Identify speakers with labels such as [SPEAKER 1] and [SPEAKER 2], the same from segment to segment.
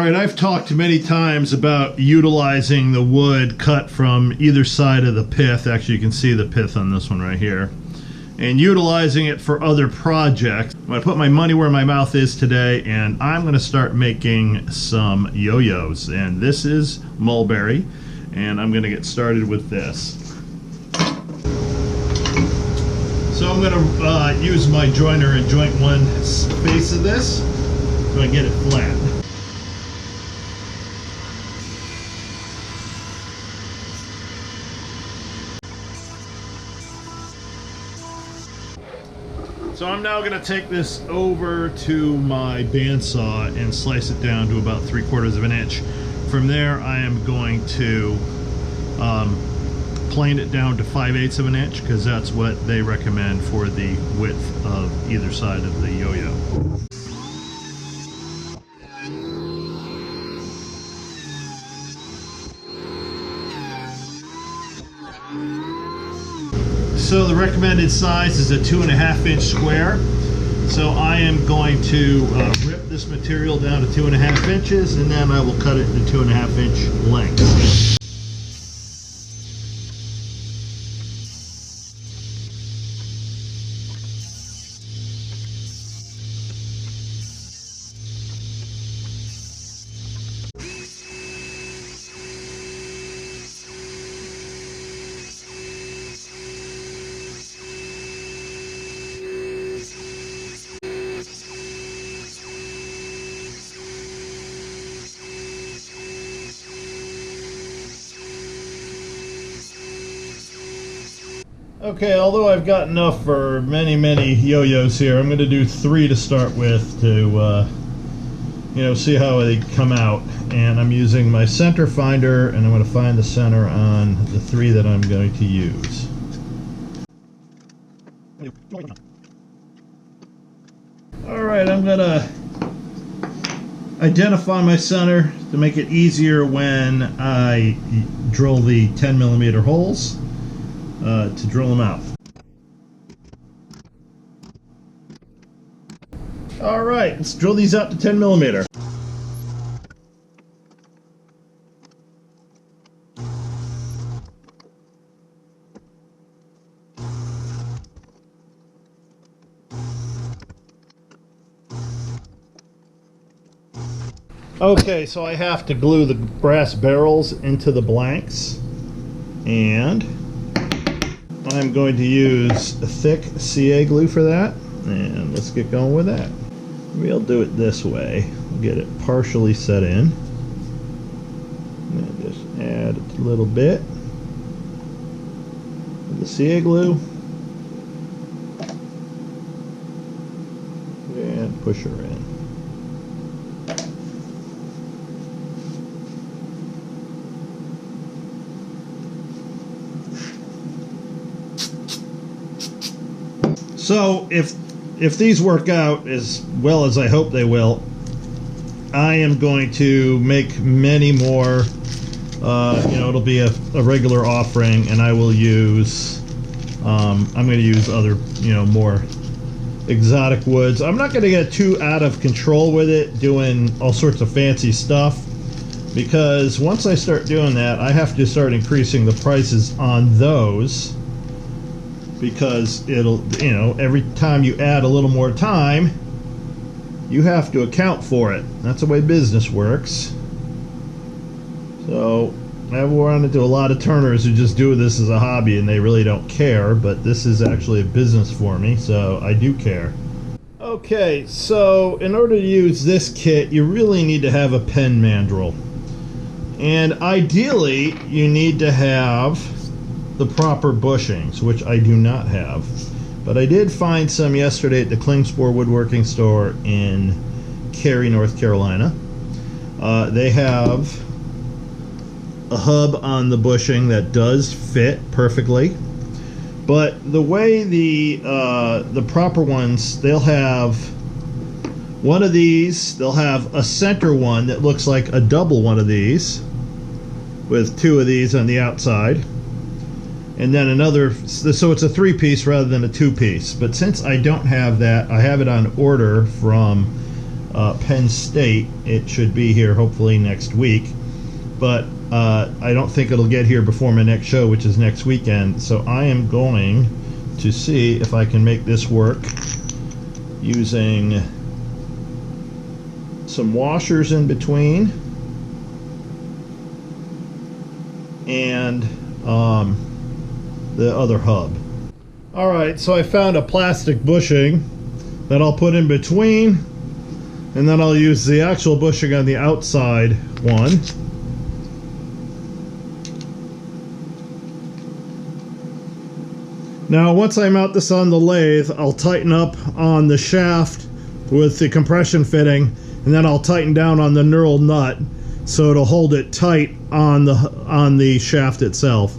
[SPEAKER 1] Alright, I've talked many times about utilizing the wood cut from either side of the pith. Actually, you can see the pith on this one right here. And utilizing it for other projects. I'm going to put my money where my mouth is today, and I'm going to start making some yo-yos. And this is mulberry, and I'm going to get started with this. So I'm going to use my joiner and joint one face of this so I get it flat. So I'm now going to take this over to my bandsaw and slice it down to about 3/4 of an inch. From there I am going to plane it down to 5/8 of an inch, because that's what they recommend for the width of either side of the yo-yo. So the recommended size is a 2.5 inch square. So I am going to rip this material down to 2.5 inches, and then I will cut it into 2.5 inch lengths. Okay, although I've got enough for many yo-yos here, I'm going to do 3 to start with to, see how they come out. And I'm using my center finder, and I'm going to find the center on the 3 that I'm going to use. Alright, I'm going to identify my center to make it easier when I drill the 10mm holes. To drill them out. Alright, let's drill these out to 10mm. Okay, so I have to glue the brass barrels into the blanks, and I'm going to use a thick CA glue for that, and let's get going with that. We'll do it this way. We'll get it partially set in, and just add a little bit of the CA glue, and push her in. So if these work out as well as I hope they will, I am going to make many more. It'll be a regular offering, and I will use. I'm going to use other, more exotic woods. I'm not going to get too out of control with it, doing all sorts of fancy stuff, because once I start doing that, I have to start increasing the prices on those. Because it'll, every time you add a little more time, you have to account for it. That's the way business works. So I've run into a lot of turners who just do this as a hobby and they really don't care, but this is actually a business for me, so I do care. Okay, so in order to use this kit, you really need to have a pen mandrel. And ideally, you need to have the proper bushings, which I do not have, but I did find some yesterday at the Klingspor woodworking store in Cary, North Carolina. They have a hub on the bushing that does fit perfectly, but the way the proper ones, they'll have one of these, they'll have a center one that looks like a double one of these with 2 of these on the outside, and then another, so it's a 3-piece rather than a 2-piece. But since I don't have that, I have it on order from Penn State. It should be here hopefully next week, but I don't think it'll get here before my next show, which is next weekend. So I am going to see if I can make this work using some washers in between and the other hub. Alright, so I found a plastic bushing that I'll put in between, and then I'll use the actual bushing on the outside one. Now once I mount this on the lathe, I'll tighten up on the shaft with the compression fitting, and then I'll tighten down on the knurled nut so it'll hold it tight on the shaft itself.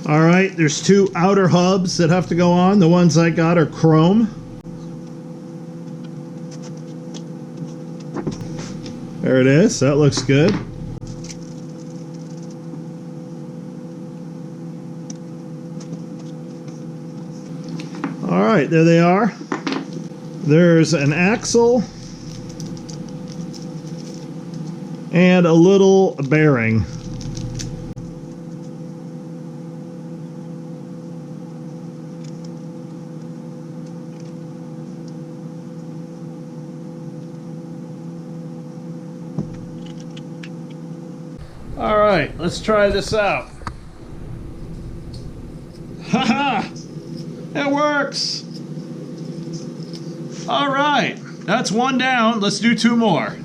[SPEAKER 1] Alright, there's two outer hubs that have to go on. The ones I got are chrome. There it is. That looks good. Alright, there they are. There's an axle and a little bearing. Alright, let's try this out. Haha! It works! Alright, that's one down. Let's do two more.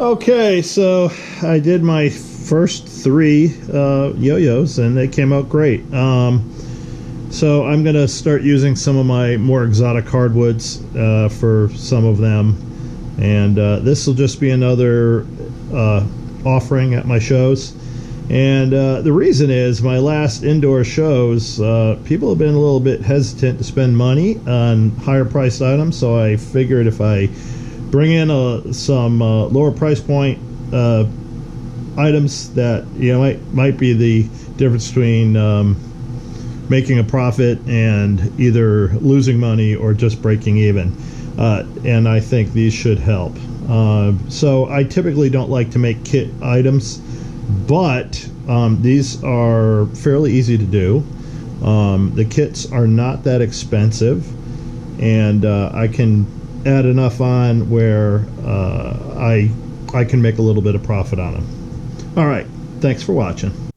[SPEAKER 1] Okay, so I did my first three yo-yos and they came out great. So I'm going to start using some of my more exotic hardwoods for some of them. And this will just be another offering at my shows. And the reason is my last indoor shows, people have been a little bit hesitant to spend money on higher priced items. So I figured if I bring in some lower price point items that might be the difference between making a profit and either losing money or just breaking even. And I think these should help. So I typically don't like to make kit items, but these are fairly easy to do. The kits are not that expensive, and I can add enough on where I can make a little bit of profit on them. All right, thanks for watching.